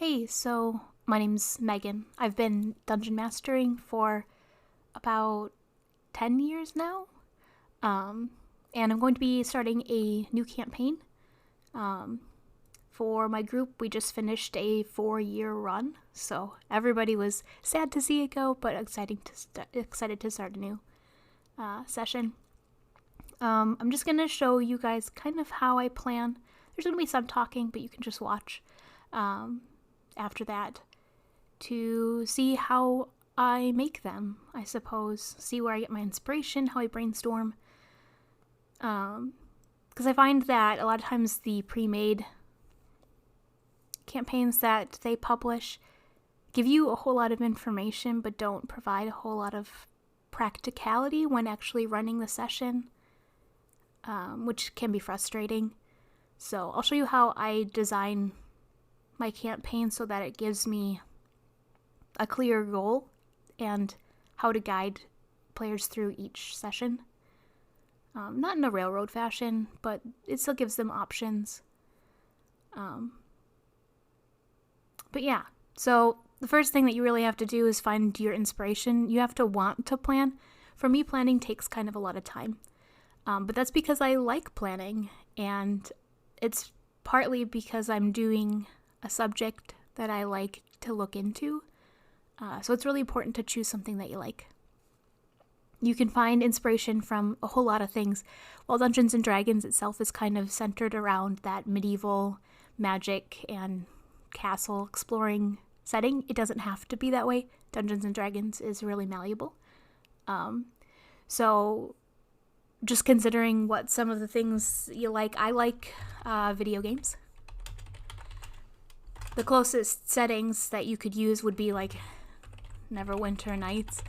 Hey, so my name's Megan. I've been dungeon mastering for about 10 years now. And I'm going to be starting a new campaign. For my group, we just finished a 4-year run, so everybody was sad to see it go, but excited to start a new session. I'm just going to show you guys kind of how I plan. There's going to be some talking, but you can just watch after that to see how I make them, I suppose. See where I get my inspiration, how I brainstorm. Because I find that a lot of times the pre-made campaigns that they publish give you a whole lot of information but don't provide a whole lot of practicality when actually running the session, which can be frustrating. So I'll show you how I design my campaign so that it gives me a clear goal and how to guide players through each session. Not in a railroad fashion, but it still gives them options. But yeah, so the first thing that you really have to do is find your inspiration. You have to want to plan. For me, planning takes kind of a lot of time. But that's because I like planning, and it's partly because I'm doing a subject that I like to look into. So it's really important to choose something that you like. You can find inspiration from a whole lot of things. While Dungeons & Dragons itself is kind of centered around that medieval magic and castle exploring setting, it doesn't have to be that way. Dungeons & Dragons is really malleable. So just considering what some of the things you like, I like video games. The closest settings that you could use would be like Neverwinter Nights.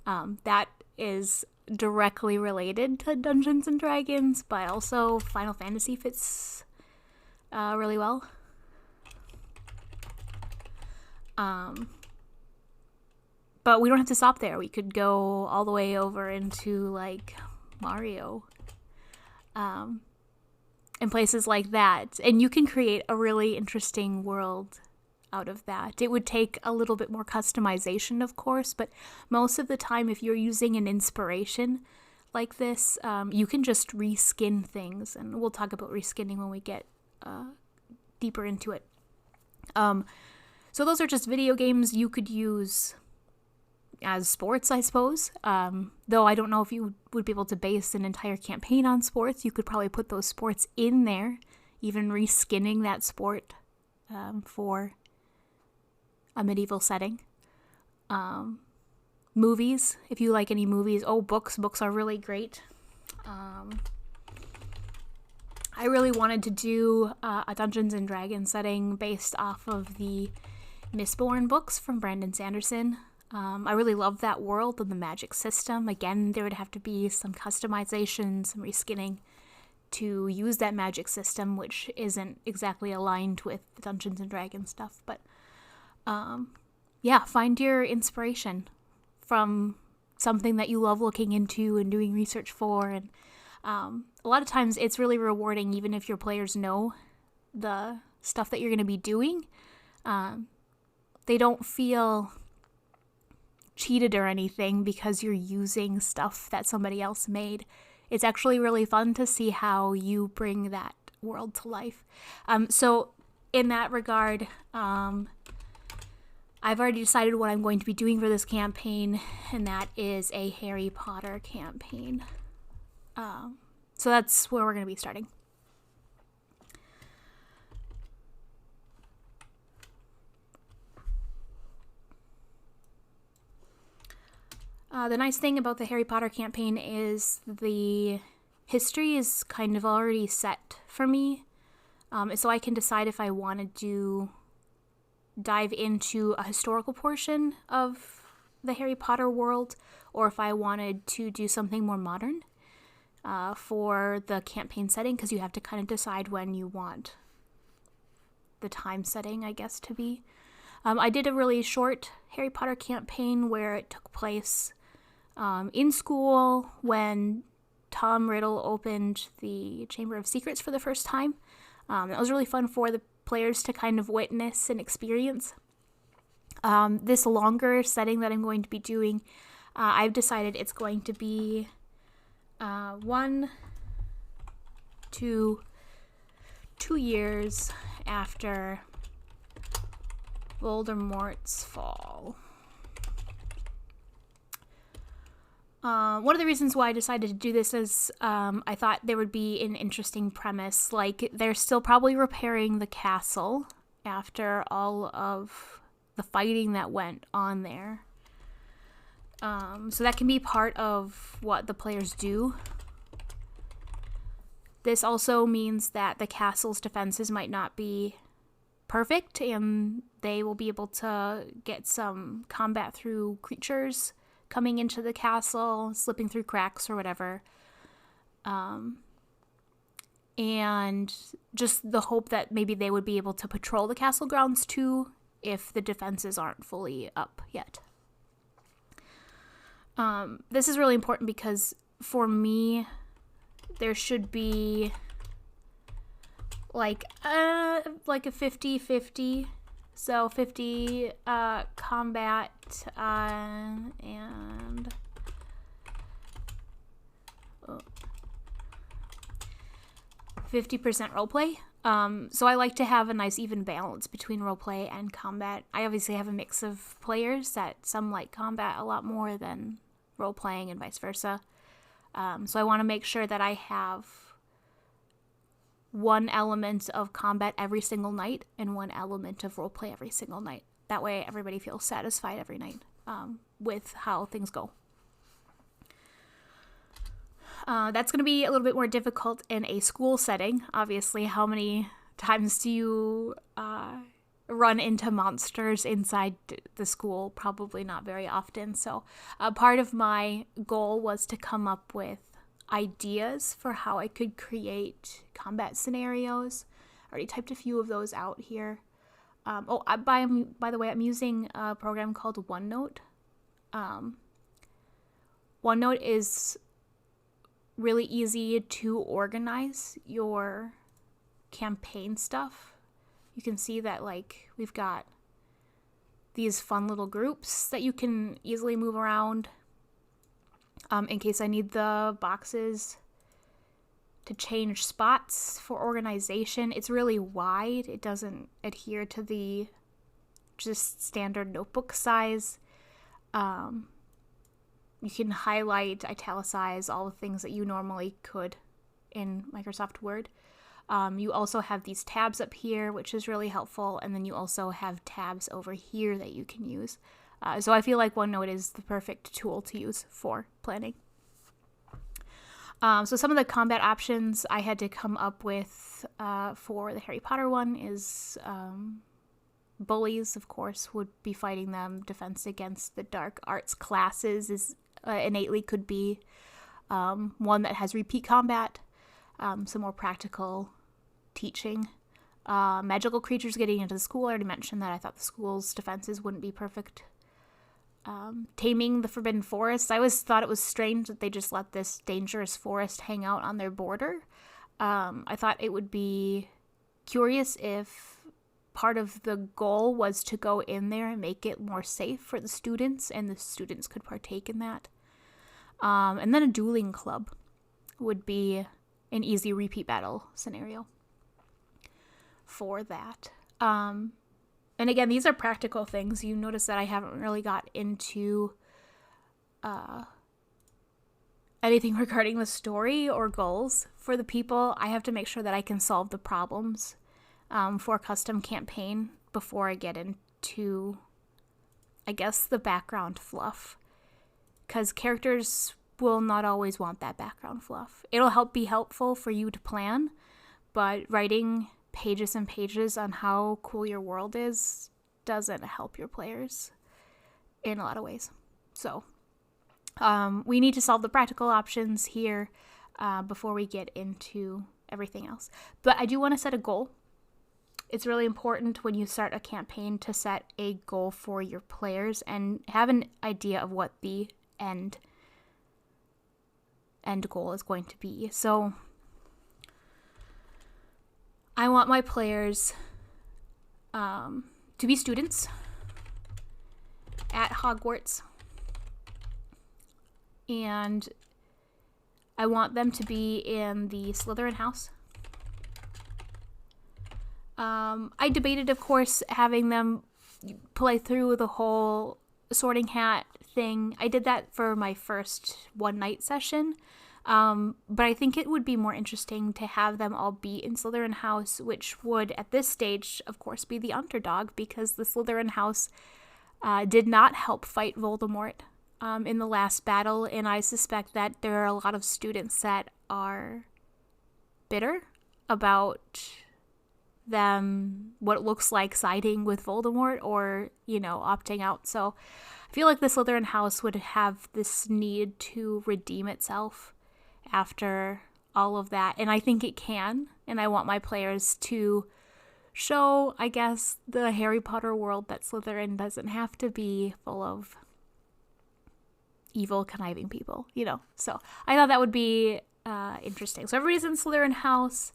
That is directly related to Dungeons & Dragons, but also Final Fantasy fits really well. But we don't have to stop there. We could go all the way over into like Mario. And places like that. And you can create a really interesting world out of that. It would take a little bit more customization, of course, but most of the time, if you're using an inspiration like this, you can just reskin things. And we'll talk about reskinning when we get deeper into it. So those are just video games you could use as sports, I suppose. Though I don't know if you would be able to base an entire campaign on sports. You could probably put those sports in there, even reskinning that sport for a medieval setting. Movies, if you like any movies. Oh, books. Books are really great. I really wanted to do a Dungeons & Dragons setting based off of the Mistborn books from Brandon Sanderson. I really love that world and the magic system. Again, there would have to be some customization, some reskinning to use that magic system, which isn't exactly aligned with the Dungeons & Dragons stuff. But yeah, find your inspiration from something that you love looking into and doing research for. And a lot of times it's really rewarding, even if your players know the stuff that you're going to be doing. They don't feel cheated or anything because you're using stuff that somebody else made. It's actually really fun to see how you bring that world to life. So in that regard, I've already decided what I'm going to be doing for this campaign, and that is a Harry Potter campaign. So that's where we're going to be starting. The nice thing about the Harry Potter campaign is the history is kind of already set for me, so I can decide if I want to dive into a historical portion of the Harry Potter world, or if I wanted to do something more modern for the campaign setting, because you have to kind of decide when you want the time setting, I guess, to be. I did a really short Harry Potter campaign where it took place in school when Tom Riddle opened the Chamber of Secrets for the first time. That was really fun for the players to kind of witness and experience. This longer setting that I'm going to be doing, I've decided it's going to be 1 to 2 years after Voldemort's fall. One of the reasons why I decided to do this is I thought there would be an interesting premise. Like, they're still probably repairing the castle after all of the fighting that went on there. So that can be part of what the players do. This also means that the castle's defenses might not be perfect, and they will be able to get some combat through creatures coming into the castle, slipping through cracks or whatever. And just the hope that maybe they would be able to patrol the castle grounds too if the defenses aren't fully up yet. This is really important because for me, there should be like a 50-50. So 50 combat and 50% roleplay. So I like to have a nice even balance between roleplay and combat. I obviously have a mix of players that some like combat a lot more than role-playing and vice versa. So I want to make sure that I have one element of combat every single night and one element of roleplay every single night. That way everybody feels satisfied every night with how things go. That's going to be a little bit more difficult in a school setting. Obviously, how many times do you run into monsters inside the school? Probably not very often. So part of my goal was to come up with ideas for how I could create combat scenarios. I already typed a few of those out here. By the way, I'm using a program called OneNote. OneNote is really easy to organize your campaign stuff. You can see that like we've got these fun little groups that you can easily move around in case I need the boxes to change spots for organization. It's really wide. It doesn't adhere to the just standard notebook size. You can highlight, italicize, all the things that you normally could in Microsoft Word. You also have these tabs up here, which is really helpful, and then you also have tabs over here that you can use. So I feel like OneNote is the perfect tool to use for planning. So some of the combat options I had to come up with for the Harry Potter one is bullies, of course, would be fighting them. Defense against the dark arts classes is innately could be one that has repeat combat, some more practical teaching. Magical creatures getting into the school, I already mentioned that I thought the school's defenses wouldn't be perfect. Taming the Forbidden Forest, I always thought it was strange that they just let this dangerous forest hang out on their border. I thought it would be curious if part of the goal was to go in there and make it more safe for the students, and the students could partake in that. And then a dueling club would be an easy repeat battle scenario for that. And again, these are practical things. You notice that I haven't really got into anything regarding the story or goals for the people. I have to make sure that I can solve the problems for a custom campaign before I get into, I guess, the background fluff. Because characters will not always want that background fluff. It'll be helpful for you to plan, but writing pages and pages on how cool your world is doesn't help your players in a lot of ways. So we need to solve the practical options here before we get into everything else. But I do want to set a goal. It's really important when you start a campaign to set a goal for your players and have an idea of what the end goal is going to be. So I want my players to be students at Hogwarts. And I want them to be in the Slytherin house. I debated, of course, having them play through the whole Sorting Hat thing. I did that for my first one-night session. But I think it would be more interesting to have them all be in Slytherin house, which would, at this stage, of course, be the underdog, because the Slytherin house did not help fight Voldemort in the last battle, and I suspect that there are a lot of students that are bitter about them, what it looks like siding with Voldemort or, opting out. So I feel like the Slytherin house would have this need to redeem itself after all of that, and I think it can, and I want my players to show, I guess, the Harry Potter world that Slytherin doesn't have to be full of evil, conniving people, So I thought that would be interesting. So everybody's in Slytherin house,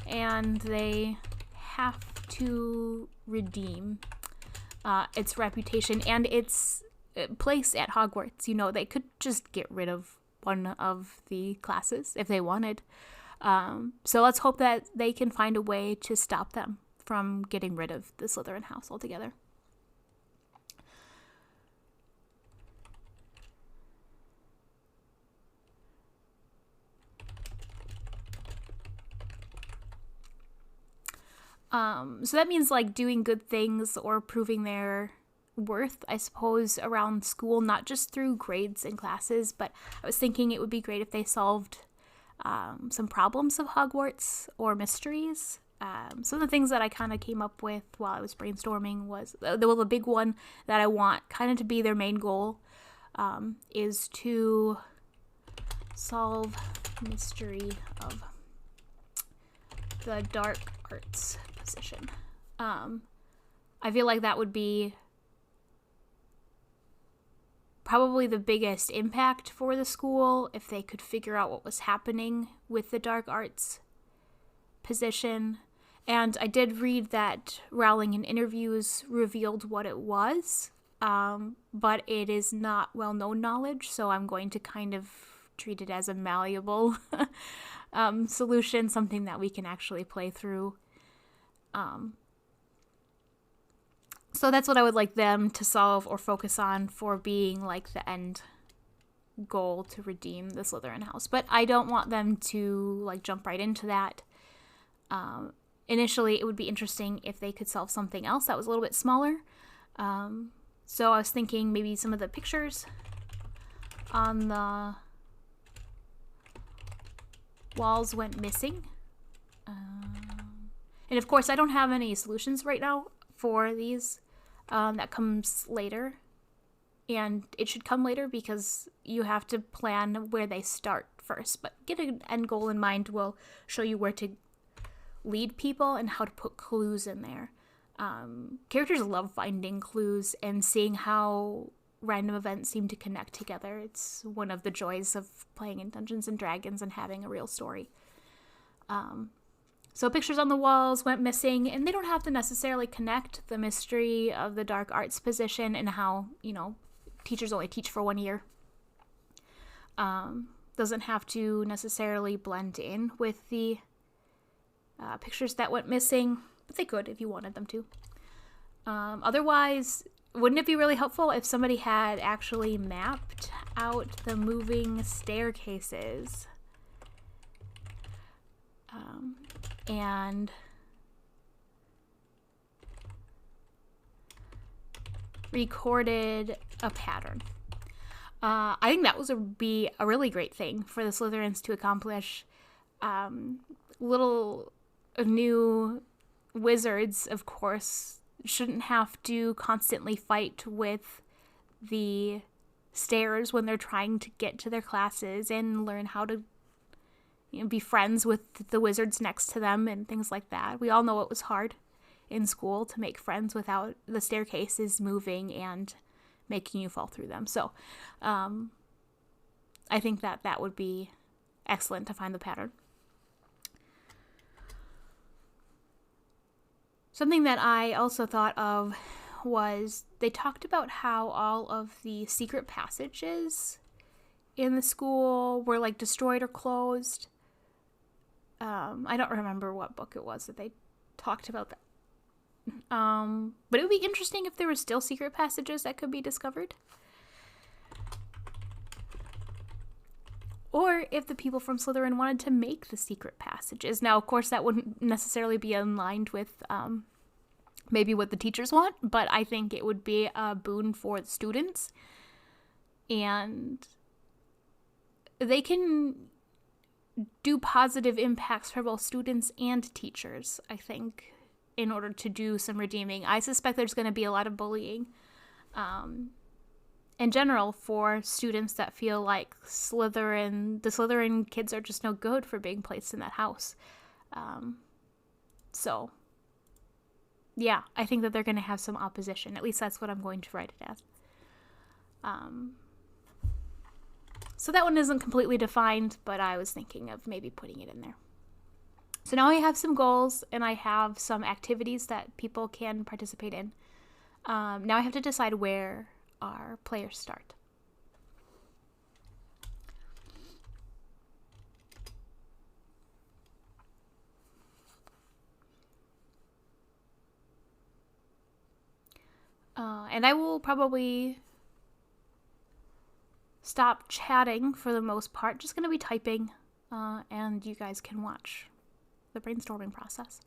and they have to redeem its reputation and its place at Hogwarts. They could just get rid of one of the classes if they wanted. So let's hope that they can find a way to stop them from getting rid of the Slytherin house altogether. So that means doing good things or proving their worth, I suppose, around school, not just through grades and classes, but I was thinking it would be great if they solved some problems of Hogwarts or mysteries. Some of the things that I kind of came up with while I was brainstorming was, the big one that I want kind of to be their main goal is to solve mystery of the dark arts position. I feel like that would be probably the biggest impact for the school if they could figure out what was happening with the dark arts position. And I did read that Rowling in interviews revealed what it was, but it is not well-known knowledge, so I'm going to kind of treat it as a malleable solution, something that we can actually play through. So that's what I would like them to solve or focus on for being the end goal to redeem the Slytherin house. But I don't want them to jump right into that. Initially, it would be interesting if they could solve something else that was a little bit smaller. So I was thinking maybe some of the pictures on the walls went missing. And of course, I don't have any solutions right now for these. That comes later. And it should come later because you have to plan where they start first. But get an end goal in mind will show you where to lead people and how to put clues in there. Characters love finding clues and seeing how random events seem to connect together. It's one of the joys of playing in Dungeons and Dragons and having a real story. So pictures on the walls went missing, and they don't have to necessarily connect the mystery of the dark arts position and how, teachers only teach for 1 year. Doesn't have to necessarily blend in with the pictures that went missing, but they could if you wanted them to. Otherwise, wouldn't it be really helpful if somebody had actually mapped out the moving staircases? And recorded a pattern. I think that would be a really great thing for the Slytherins to accomplish. Little new wizards, of course, shouldn't have to constantly fight with the stairs when they're trying to get to their classes and learn how to be friends with the wizards next to them and things like that. We all know it was hard in school to make friends without the staircases moving and making you fall through them. So I think that would be excellent to find the pattern. Something that I also thought of was they talked about how all of the secret passages in the school were like destroyed or closed. I don't remember what book it was that they talked about that. But it would be interesting if there were still secret passages that could be discovered. Or if the people from Slytherin wanted to make the secret passages. Now, of course, that wouldn't necessarily be aligned with maybe what the teachers want, but I think it would be a boon for the students. And they can do positive impacts for both students and teachers, I think, in order to do some redeeming. I suspect there's going to be a lot of bullying in general for students that feel like the Slytherin kids are just no good for being placed in that house. So, yeah, I think that they're going to have some opposition. At least that's what I'm going to write it as. So that one isn't completely defined, but I was thinking of maybe putting it in there. So now I have some goals and I have some activities that people can participate in. Now I have to decide where our players start. And I will probably stop chatting for the most part. Just going to be typing, and you guys can watch the brainstorming process.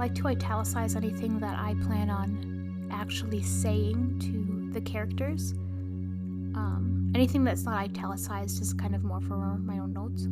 like to italicize anything that I plan on actually saying to the characters. Anything that's not italicized is kind of more for my own notes.